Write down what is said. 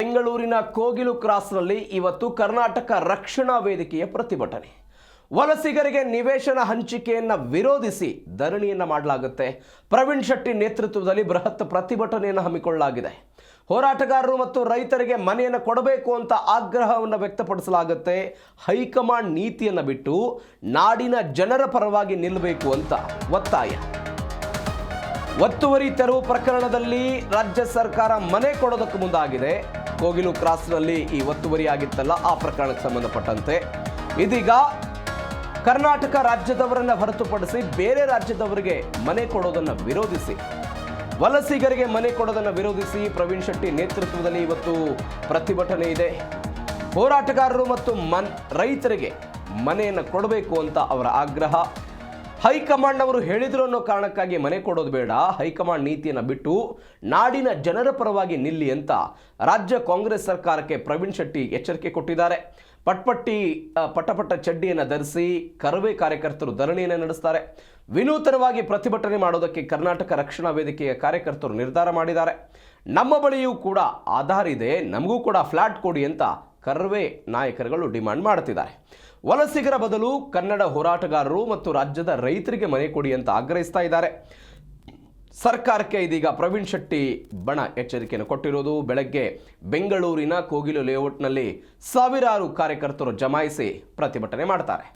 ಬೆಂಗಳೂರಿನ ಕೋಗಿಲು ಕ್ರಾಸ್ನಲ್ಲಿ ಇವತ್ತು ಕರ್ನಾಟಕ ರಕ್ಷಣಾ ವೇದಿಕೆಯ ಪ್ರತಿಭಟನೆ. ವಲಸಿಗರಿಗೆ ನಿವೇಶನ ಹಂಚಿಕೆಯನ್ನು ವಿರೋಧಿಸಿ ಧರಣಿಯನ್ನು ಮಾಡಲಾಗುತ್ತೆ. ಪ್ರವೀಣ್ ಶೆಟ್ಟಿ ನೇತೃತ್ವದಲ್ಲಿ ಬೃಹತ್ ಪ್ರತಿಭಟನೆಯನ್ನು ಹಮ್ಮಿಕೊಳ್ಳಲಾಗಿದೆ. ಹೋರಾಟಗಾರರು ಮತ್ತು ರೈತರಿಗೆ ಮನೆಯನ್ನು ಕೊಡಬೇಕು ಅಂತ ಆಗ್ರಹವನ್ನು ವ್ಯಕ್ತಪಡಿಸಲಾಗುತ್ತೆ. ಹೈಕಮಾಂಡ್ ನೀತಿಯನ್ನು ಬಿಟ್ಟು ನಾಡಿನ ಜನರ ಪರವಾಗಿ ನಿಲ್ಲಬೇಕು ಅಂತ ಒತ್ತಾಯ. ಒತ್ತುವರಿ ತೆರವು ಪ್ರಕರಣದಲ್ಲಿ ರಾಜ್ಯ ಸರ್ಕಾರ ಮನೆ ಕೊಡೋದಕ್ಕೆ ಮುಂದಾಗಿದೆ. ಕೋಗಿಲು ಕ್ರಾಸ್ನಲ್ಲಿ ಈ ಒತ್ತುವರಿ ಆಗಿತ್ತಲ್ಲ, ಆ ಪ್ರಕರಣಕ್ಕೆ ಸಂಬಂಧಪಟ್ಟಂತೆ ಇದೀಗ ಕರ್ನಾಟಕ ರಾಜ್ಯದವರನ್ನು ಹೊರತುಪಡಿಸಿ ಬೇರೆ ರಾಜ್ಯದವರಿಗೆ ಮನೆ ಕೊಡೋದನ್ನು ವಿರೋಧಿಸಿ, ವಲಸಿಗರಿಗೆ ಮನೆ ಕೊಡೋದನ್ನು ವಿರೋಧಿಸಿ ಪ್ರವೀಣ್ ಶೆಟ್ಟಿ ನೇತೃತ್ವದಲ್ಲಿ ಇವತ್ತು ಪ್ರತಿಭಟನೆ ಇದೆ. ಹೋರಾಟಗಾರರು ಮತ್ತು ರೈತರಿಗೆ ಮನೆಯನ್ನು ಕೊಡಬೇಕು ಅಂತ ಅವರ ಆಗ್ರಹ. ಹೈಕಮಾಂಡ್ ಅವರು ಹೇಳಿದ್ರು ಅನ್ನೋ ಕಾರಣಕ್ಕಾಗಿ ಮನೆ ಕೊಡೋದು ಬೇಡ, ಹೈಕಮಾಂಡ್ ನೀತಿಯನ್ನು ಬಿಟ್ಟು ನಾಡಿನ ಜನರ ಪರವಾಗಿ ನಿಲ್ಲಿ ಅಂತ ರಾಜ್ಯ ಕಾಂಗ್ರೆಸ್ ಸರ್ಕಾರಕ್ಕೆ ಪ್ರವೀಣ್ ಶೆಟ್ಟಿ ಎಚ್ಚರಿಕೆ ಕೊಟ್ಟಿದ್ದಾರೆ. ಪಟಪಟ ಚಡ್ಡಿಯನ್ನು ಧರಿಸಿ ಕರವೇ ಕಾರ್ಯಕರ್ತರು ಧರಣಿಯನ್ನು ನಡೆಸ್ತಾರೆ. ವಿನೂತನವಾಗಿ ಪ್ರತಿಭಟನೆ ಮಾಡೋದಕ್ಕೆ ಕರ್ನಾಟಕ ರಕ್ಷಣಾ ವೇದಿಕೆಯ ಕಾರ್ಯಕರ್ತರು ನಿರ್ಧಾರ ಮಾಡಿದ್ದಾರೆ. ನಮ್ಮ ಬಳಿಯೂ ಕೂಡ ಆಧಾರ್ ಇದೆ, ನಮಗೂ ಕೂಡ ಫ್ಲಾಟ್ ಕೊಡಿ ಅಂತ ಕರವೇ ನಾಯಕರುಗಳು ಡಿಮಾಂಡ್ ಮಾಡ್ತಿದ್ದಾರೆ. ವಲಸಿಗರ ಬದಲು ಕನ್ನಡ ಹೋರಾಟಗಾರರು ಮತ್ತು ರಾಜ್ಯದ ರೈತರಿಗೆ ಮನೆ ಕೊಡಿ ಅಂತ ಆಗ್ರಹಿಸ್ತಾ ಇದ್ದಾರೆ. ಸರ್ಕಾರಕ್ಕೆ ಇದೀಗ ಪ್ರವೀಣ್ ಶೆಟ್ಟಿ ಬಣ ಎಚ್ಚರಿಕೆಯನ್ನು ಕೊಟ್ಟಿರೋದು. ಬೆಳಗ್ಗೆ ಬೆಂಗಳೂರಿನ ಕೋಗಿಲು ಲೇಔಟ್ನಲ್ಲಿ ಸಾವಿರಾರು ಕಾರ್ಯಕರ್ತರು ಜಮಾಯಿಸಿ ಪ್ರತಿಭಟನೆ ಮಾಡ್ತಾರೆ.